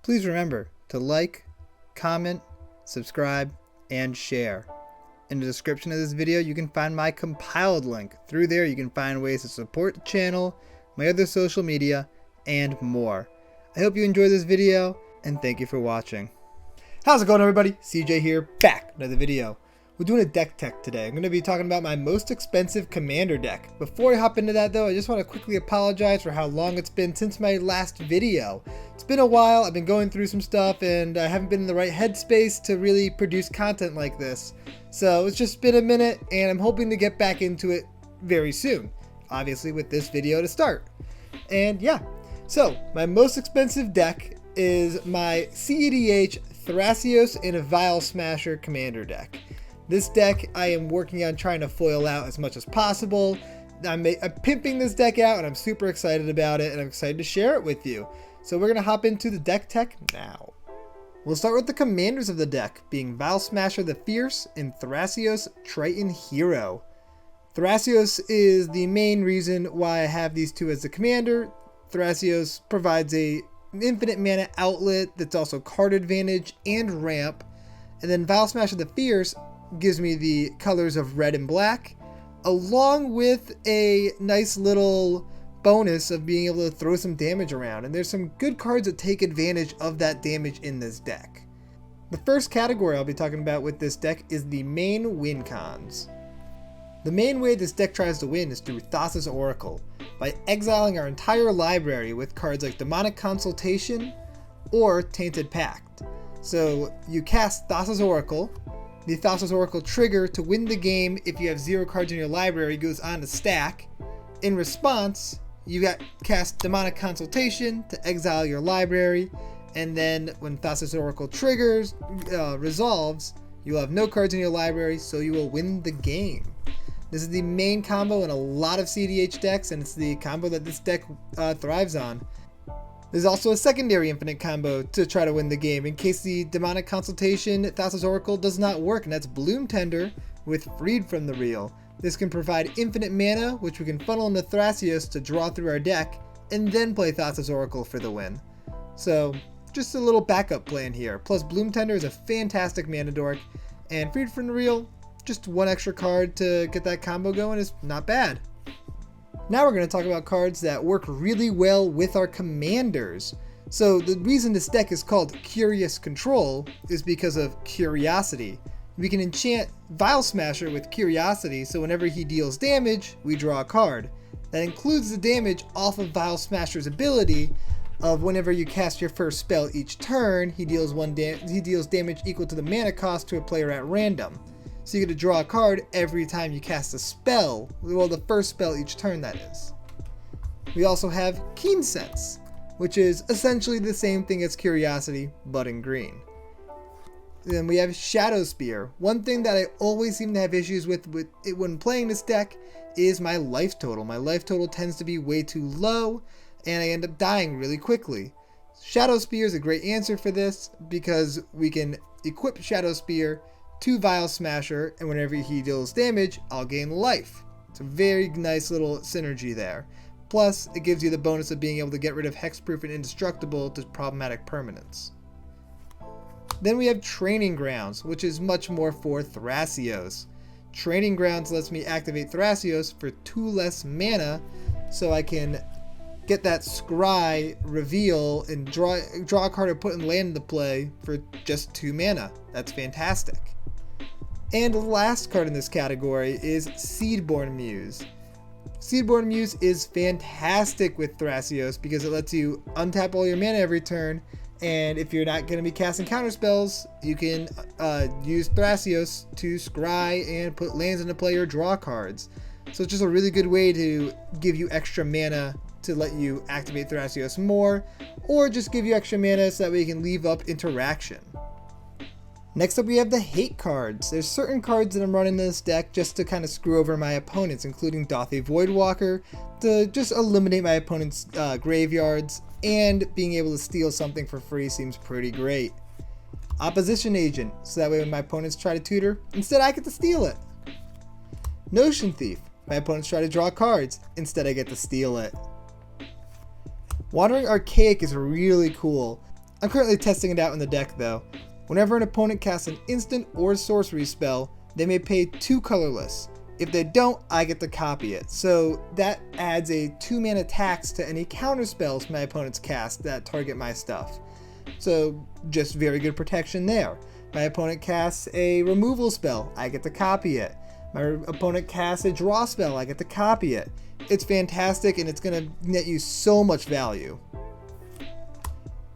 Please remember to like, comment, subscribe, and share. In the description of this video, you can find my compiled link. Through there, you can find ways to support the channel, my other social media, and more. I hope you enjoyed this video, and thank you for watching. How's it going, everybody? CJ here, back with another video. We're doing a deck tech today. I'm going to be talking about my most expensive commander deck. Before I hop into that though, I just want to quickly apologize for how long it's been since my last video. It's been a while, I've been going through some stuff, and I haven't been in the right headspace to really produce content like this. So it's just been a minute, and I'm hoping to get back into it very soon. Obviously with this video to start. And yeah, so my most expensive deck is my cEDH Thrasios and a Vial Smasher commander deck. This deck I am working on trying to foil out as much as possible. I'm pimping this deck out, and I'm super excited about it, and I'm excited to share it with you. So we're going to hop into the deck tech now. We'll start with the commanders of the deck, being Vial Smasher the Fierce and Thrasios Triton Hero. Thrasios is the main reason why I have these two as the commander. Thrasios provides an infinite mana outlet that's also card advantage and ramp. And then Vial Smasher the Fierce gives me the colors of red and black, along with a nice little bonus of being able to throw some damage around. And there's some good cards that take advantage of that damage in this deck. The first category I'll be talking about with this deck is the main win cons. The main way this deck tries to win is through Thrasios Oracle, by exiling our entire library with cards like Demonic Consultation or Tainted Pact. So you cast Thrasios Oracle. The Thrasios Oracle trigger to win the game if you have 0 cards in your library goes on to stack. In response, you cast Demonic Consultation to exile your library, and then when Thrasios Oracle triggers, resolves, you'll have no cards in your library, so you will win the game. This is the main combo in a lot of cEDH decks, and it's the combo that this deck thrives on. There's also a secondary infinite combo to try to win the game in case the Demonic Consultation Thrasios Oracle does not work, and that's Bloom Tender with Freed from the Reel. This can provide infinite mana, which we can funnel into Thrasios to draw through our deck, and then play Thrasios Oracle for the win. So, just a little backup plan here. Plus, Bloom Tender is a fantastic mana dork, and Freed from the Reel, just one extra card to get that combo going is not bad. Now we're going to talk about cards that work really well with our commanders. So the reason this deck is called Curious Control is because of Curiosity. We can enchant Vial Smasher with Curiosity, so whenever he deals damage, we draw a card. That includes the damage off of Vial Smasher's ability of whenever you cast your first spell each turn, he deals damage equal to the mana cost to a player at random. So you get to draw a card every time you cast a spell, well, the first spell each turn, that is. We also have Keen Sense, which is essentially the same thing as Curiosity, but in green. Then we have Shadow Spear. One thing that I always seem to have issues with it when playing this deck is my life total. My life total tends to be way too low, and I end up dying really quickly. Shadow Spear is a great answer for this because we can equip Shadow Spear to Vial Smasher, and whenever he deals damage, I'll gain life. It's a very nice little synergy there. Plus, it gives you the bonus of being able to get rid of Hexproof and Indestructible to problematic permanents. Then we have Training Grounds, which is much more for Thrasios. Training Grounds lets me activate Thrasios for 2 less mana, so I can get that Scry reveal and draw a card or put in land into play for just 2 mana. That's fantastic. And the last card in this category is Seedborn Muse. Seedborn Muse is fantastic with Thrasios because it lets you untap all your mana every turn, and if you're not going to be casting counterspells, you can use Thrasios to scry and put lands into play or draw cards. So it's just a really good way to give you extra mana to let you activate Thrasios more, or just give you extra mana so that way you can leave up interaction. Next up we have the hate cards. There's certain cards that I'm running in this deck just to kind of screw over my opponents, including Dauthi Voidwalker, to just eliminate my opponent's graveyards, and being able to steal something for free seems pretty great. Opposition Agent, so that way when my opponents try to tutor, instead I get to steal it. Notion Thief, my opponents try to draw cards, instead I get to steal it. Wandering Archaic is really cool. I'm currently testing it out in the deck though. Whenever an opponent casts an instant or sorcery spell, they may pay 2 colorless. If they don't, I get to copy it. So that adds a 2 mana tax to any counter spells my opponents cast that target my stuff. So just very good protection there. My opponent casts a removal spell, I get to copy it. My opponent casts a draw spell, I get to copy it. It's fantastic and it's going to net you so much value.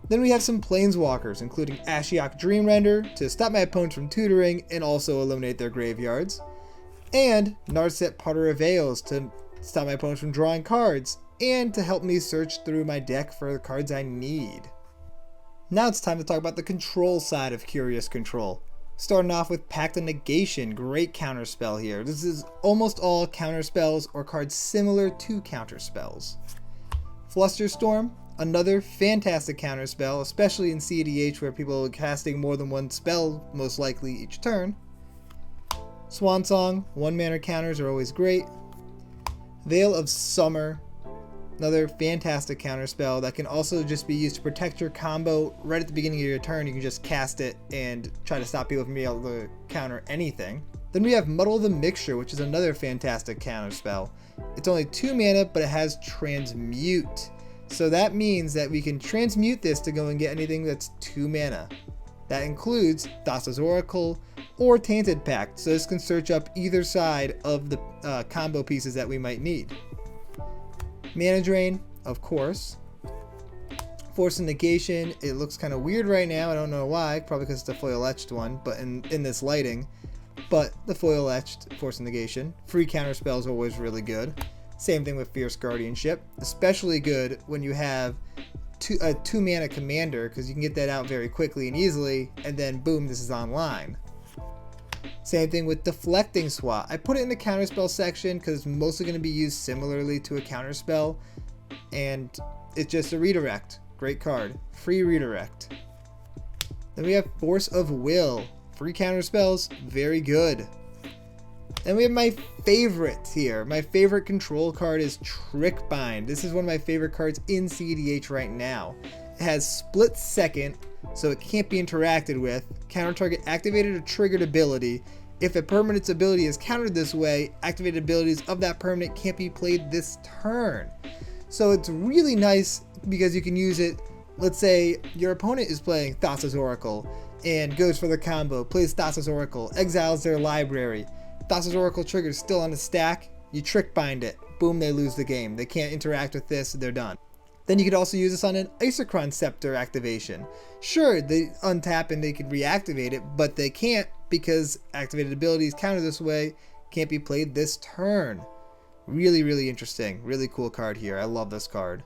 Then we have some Planeswalkers, including Ashiok Dreamrender to stop my opponents from tutoring and also eliminate their graveyards. And Narset Potter of Veils to stop my opponents from drawing cards and to help me search through my deck for the cards I need. Now it's time to talk about the control side of Curious Control. Starting off with Pact of Negation, great counterspell here. This is almost all counterspells or cards similar to counterspells. Flusterstorm, another fantastic counterspell, especially in cEDH where people are casting more than one spell most likely each turn. Swansong, 1 mana counters are always great. Veil of Summer, another fantastic counterspell that can also just be used to protect your combo right at the beginning of your turn. You can just cast it and try to stop people from being able to counter anything. Then we have Muddle the Mixture, which is another fantastic counterspell. It's only 2 mana, but it has Transmute. So that means that we can transmute this to go and get anything that's 2 mana. That includes Thassa's Oracle or Tainted Pact, so this can search up either side of the combo pieces that we might need. Mana Drain, of course. Force of Negation, it looks kind of weird right now, I don't know why, probably because it's the foil etched one, but in this lighting. But the foil etched Force of Negation. Free counterspells are always really good. Same thing with Fierce Guardianship, especially good when you have a 2 mana commander, because you can get that out very quickly and easily, and then boom, this is online. Same thing with Deflecting Swat. I put it in the counterspell section because it's mostly going to be used similarly to a counterspell, and it's just a redirect. Great card. Free redirect. Then we have Force of Will. Free counterspells, very good. Then we have my favorite here. My favorite control card is Trickbind. This is one of my favorite cards in cEDH right now. It has Split Second, so it can't be interacted with. Counter target activated or triggered ability. If a permanent's ability is countered this way, activated abilities of that permanent can't be played this turn. So it's really nice because you can use it. Let's say your opponent is playing Thassa's Oracle and goes for the combo, plays Thassa's Oracle, exiles their library. Thassa's Oracle triggers still on the stack, you Trickbind it, boom, they lose the game. They can't interact with this, they're done. Then you could also use this on an Isochron Scepter activation. Sure, they untap and they could reactivate it, but they can't because activated abilities counter this way can't be played this turn. Really, really interesting. Really cool card here. I love this card.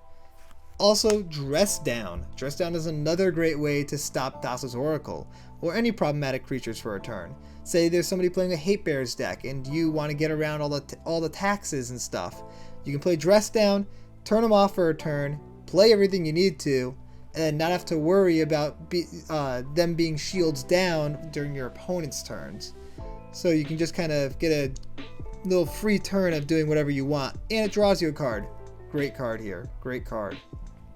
Also, Dress Down. Dress Down is another great way to stop Thassa's Oracle or any problematic creatures for a turn. Say there's somebody playing a Hate Bears deck and you want to get around all the taxes and stuff. You can play Dress Down, turn them off for a turn, play everything you need to, and then not have to worry about them being shields down during your opponent's turns. So you can just kind of get a little free turn of doing whatever you want, and it draws you a card. Great card here. Great card.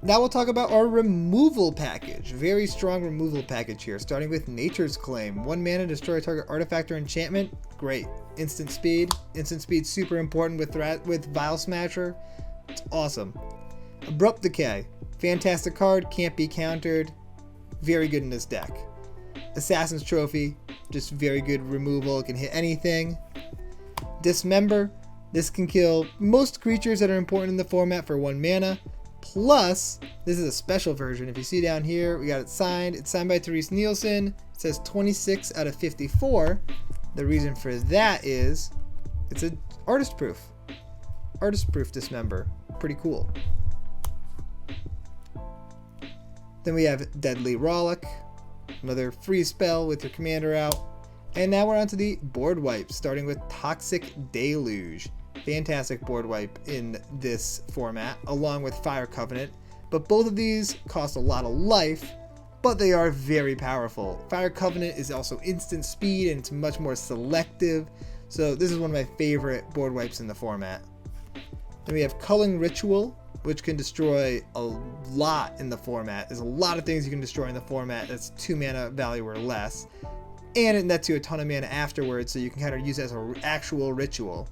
Now we'll talk about our removal package. Very strong removal package here, starting with Nature's Claim. 1 mana, destroy a target artifact or enchantment. Great. Instant speed. Instant speed super important with Vial Smasher. It's awesome. Abrupt Decay. Fantastic card, can't be countered. Very good in this deck. Assassin's Trophy. Just very good removal. It can hit anything. Dismember. This can kill most creatures that are important in the format for 1 mana. Plus, this is a special version. If you see down here, we got it signed. It's signed by Therese Nielsen. It says 26 out of 54. The reason for that is it's an artist proof. Artist proof Dismember. Pretty cool. Then we have Deadly Rollick. Another free spell with your commander out. And now we're on to the board wipes, starting with Toxic Deluge. Fantastic board wipe in this format, along with Fire Covenant. But both of these cost a lot of life, but they are very powerful. Fire Covenant is also instant speed and it's much more selective. So this is one of my favorite board wipes in the format. Then we have Culling Ritual. which can destroy a lot in the format. There's a lot of things you can destroy in the format that's 2 mana value or less. And it nets you a ton of mana afterwards, so you can kind of use it as an actual ritual.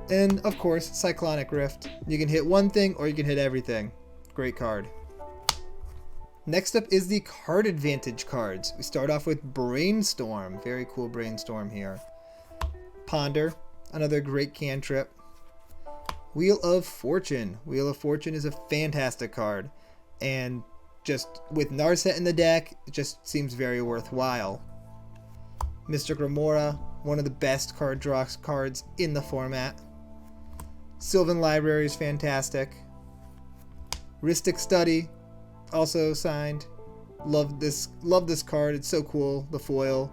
And of course, Cyclonic Rift. You can hit one thing or you can hit everything. Great card. Next up is the card advantage cards. We start off with Brainstorm. Very cool Brainstorm here. Ponder, another great cantrip. Wheel of Fortune. Wheel of Fortune is a fantastic card. And just with Narset in the deck, it just seems very worthwhile. Mystic Remora, one of the best card draw cards in the format. Sylvan Library is fantastic. Rhystic Study, also signed. Love this card. It's so cool. The foil.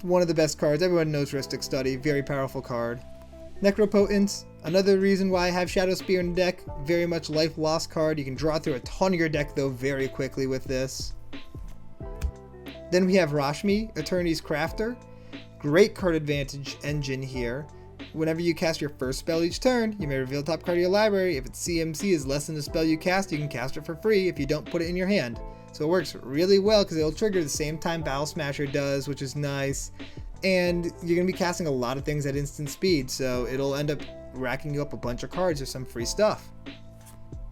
One of the best cards. Everyone knows Rhystic Study. Very powerful card. Necropotence, another reason why I have Shadow Spear in the deck. Very much life lost card. You can draw through a ton of your deck though very quickly with this. Then we have Rashmi, Eternity's Crafter. Great card advantage engine here. Whenever you cast your first spell each turn, you may reveal the top card of your library. If its CMC is less than the spell you cast, you can cast it for free if you don't put it in your hand. So it works really well because it'll trigger the same time Battle Smasher does, which is nice. And you're going to be casting a lot of things at instant speed, so it'll end up racking you up a bunch of cards or some free stuff.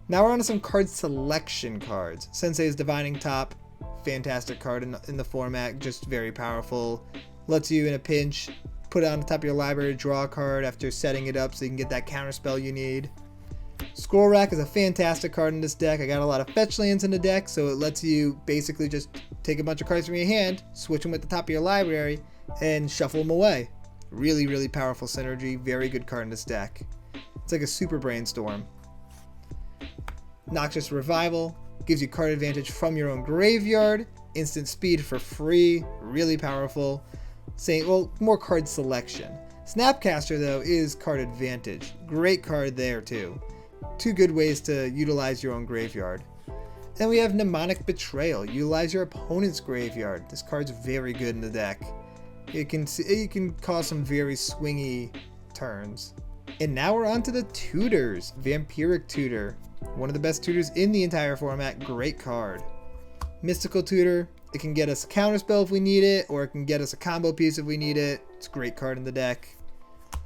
Now we're on to some card selection cards. Sensei's Divining Top, fantastic card in the format, just very powerful. Lets you in a pinch put it on the top of your library, draw a card after setting it up so you can get that counterspell you need. Scroll Rack is a fantastic card in this deck. I got a lot of fetch lands in the deck, so it lets you basically just take a bunch of cards from your hand, switch them at the top of your library, and shuffle them away. Really, really powerful synergy. Very good card in this deck. It's like a super Brainstorm. Noxious Revival gives you card advantage from your own graveyard. Instant speed for free. Really powerful. More card selection. Snapcaster though is card advantage. Great card there too. Two good ways to utilize your own graveyard. Then we have Mnemonic Betrayal. Utilize your opponent's graveyard. This card's very good in the deck. It can cause some very swingy turns. And now we're on to the Tutors. Vampiric Tutor. One of the best tutors in the entire format. Great card. Mystical Tutor. It can get us a counterspell if we need it, or it can get us a combo piece if we need it. It's a great card in the deck.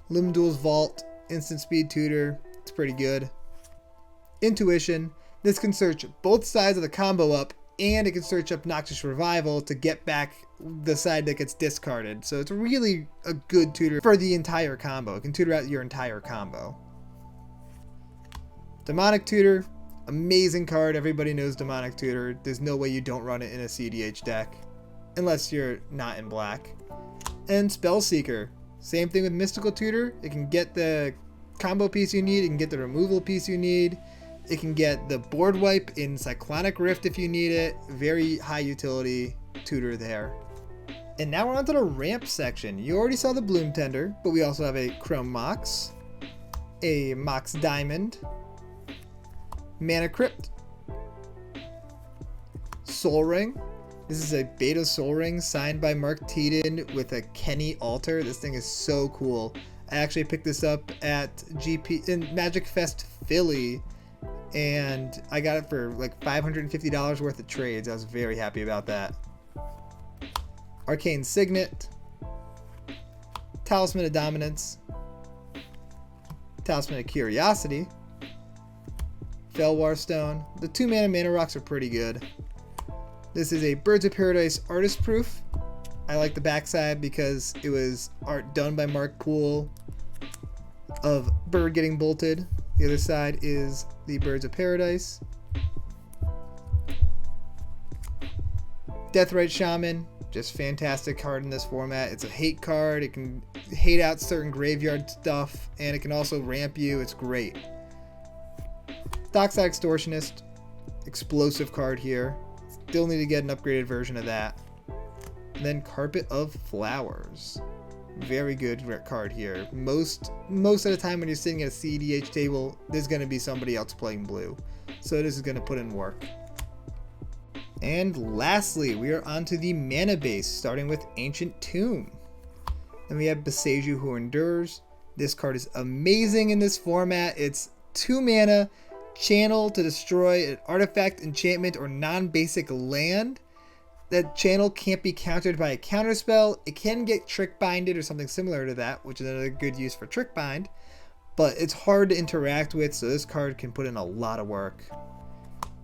Limdual's Vault. Instant speed tutor. It's pretty good. Intuition. This can search both sides of the combo up, and it can search up Noxious Revival to get back the side that gets discarded. So it's really a good tutor for the entire combo. It can tutor out your entire combo. Demonic Tutor. Amazing card. Everybody knows Demonic Tutor. There's no way you don't run it in a cEDH deck. Unless you're not in black. And Spellseeker. Same thing with Mystical Tutor. It can get the combo piece you need. It can get the removal piece you need. It can get the board wipe in Cyclonic Rift if you need it. Very high utility tutor there. And now we're on to the ramp section. You already saw the Bloom Tender, but we also have a Chrome Mox, a Mox Diamond, Mana Crypt, Soul Ring. This is a beta Soul Ring signed by Mark Teeden with a Kenny altar. This thing is so cool. I actually picked this up at in Magic Fest Philly, and I got it for like $550 worth of trades. I was very happy about that. Arcane Signet, Talisman of Dominance, Talisman of Curiosity, Felwar Stone. The 2 mana rocks are pretty good. This is a Birds of Paradise artist proof. I like the backside because it was art done by Mark Poole of bird getting bolted. The other side is the Birds of Paradise. Deathrite Shaman, just fantastic card in this format. It's a hate card. It can hate out certain graveyard stuff, and it can also ramp you. It's great. Dockside Extortionist, explosive card here. Still need to get an upgraded version of that. And then Carpet of Flowers. Very good card here. Most of the time when you're sitting at a cEDH table, there's going to be somebody else playing blue. So this is going to put in work. And lastly, we are on to the mana base, starting with Ancient Tomb. Then we have Beseju Who Endures. This card is amazing in this format. It's 2 mana, channel to destroy an artifact, enchantment, or non-basic land. That channel can't be countered by a counterspell. It can get trick binded or something similar to that, which is another good use for trick bind, but it's hard to interact with, so this card can put in a lot of work.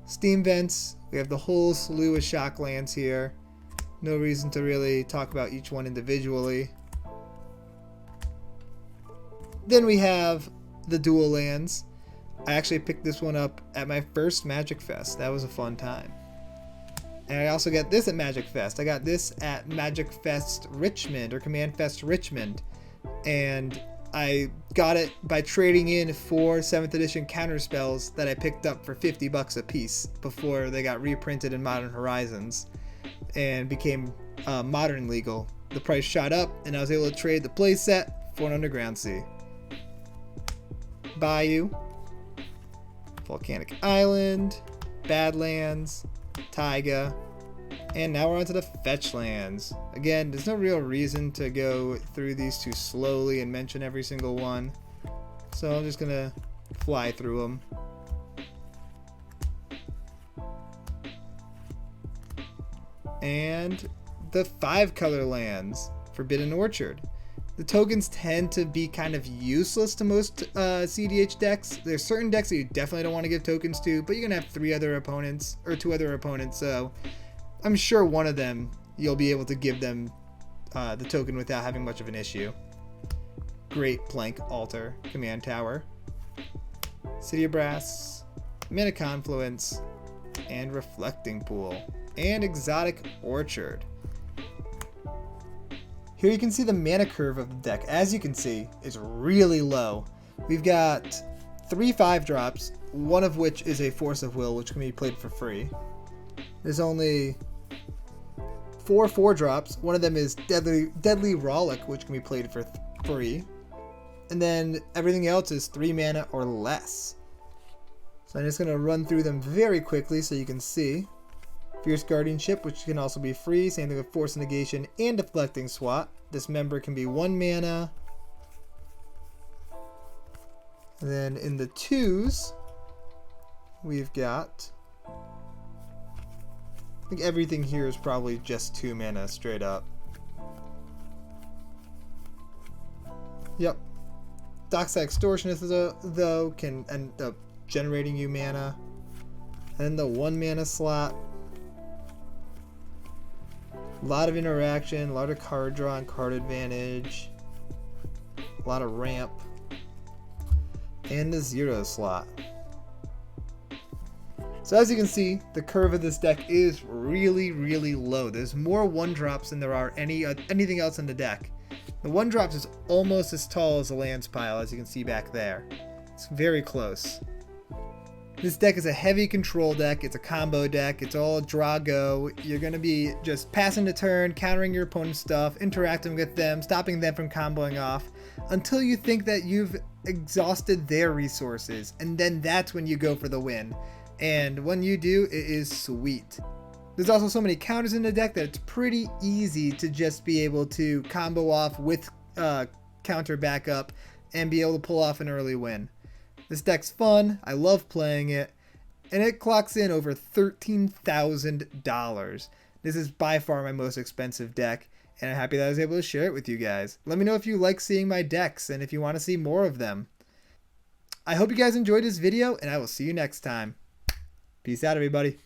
Steam Vents, we have the whole slew of shock lands here. No reason to really talk about each one individually. Then we have the dual lands. I actually picked this one up at my first Magic Fest. That was a fun time. And I also got this at Magic Fest. I got this at Magic Fest Richmond, or Command Fest Richmond. And I got it by trading in 4 7th edition counterspells that I picked up for $50 a piece before they got reprinted in Modern Horizons and became modern legal. The price shot up and I was able to trade the playset for an Underground Sea. Bayou, Volcanic Island, Badlands, Taiga, and now we're on to the fetch lands. Again, there's no real reason to go through these too slowly and mention every single one, so I'm just gonna fly through them. And the 5-color lands, Forbidden Orchard. The tokens tend to be kind of useless to most cEDH decks. There's certain decks that you definitely don't want to give tokens to, but you're going to have 2 other opponents, so I'm sure one of them you'll be able to give them the token without having much of an issue. Great Plank Altar, Command Tower, City of Brass, Mana Confluence, and Reflecting Pool, and Exotic Orchard. Here you can see the mana curve of the deck. As you can see, it's really low. We've got 3 5-drops, one of which is a Force of Will, which can be played for free. There's only 4 4-drops. One of them is Deadly Rollick, which can be played for free. And then everything else is 3 mana or less. So I'm just going to run through them very quickly so you can see. Fierce Guardianship, which can also be free. Same thing with Force Negation and Deflecting Swat. Dismember can be 1 mana. And then in the 2s, we've got, I think everything here is probably just 2 mana straight up. Yep. Dockside Extortionist, though, can end up generating you mana. And the 1 mana slot. A lot of interaction, a lot of card draw and card advantage, a lot of ramp, and the 0 slot. So as you can see, the curve of this deck is really, really low. There's more 1-drops than there are anything else in the deck. The 1-drops is almost as tall as the lands pile, as you can see back there. It's very close. This deck is a heavy control deck. It's a combo deck. It's all draw go. You're going to be just passing the turn, countering your opponent's stuff, interacting with them, stopping them from comboing off until you think that you've exhausted their resources. And then that's when you go for the win. And when you do, it is sweet. There's also so many counters in the deck that it's pretty easy to just be able to combo off with counter backup and be able to pull off an early win. This deck's fun, I love playing it, and it clocks in over $13,000. This is by far my most expensive deck, and I'm happy that I was able to share it with you guys. Let me know if you like seeing my decks and if you want to see more of them. I hope you guys enjoyed this video, and I will see you next time. Peace out, everybody.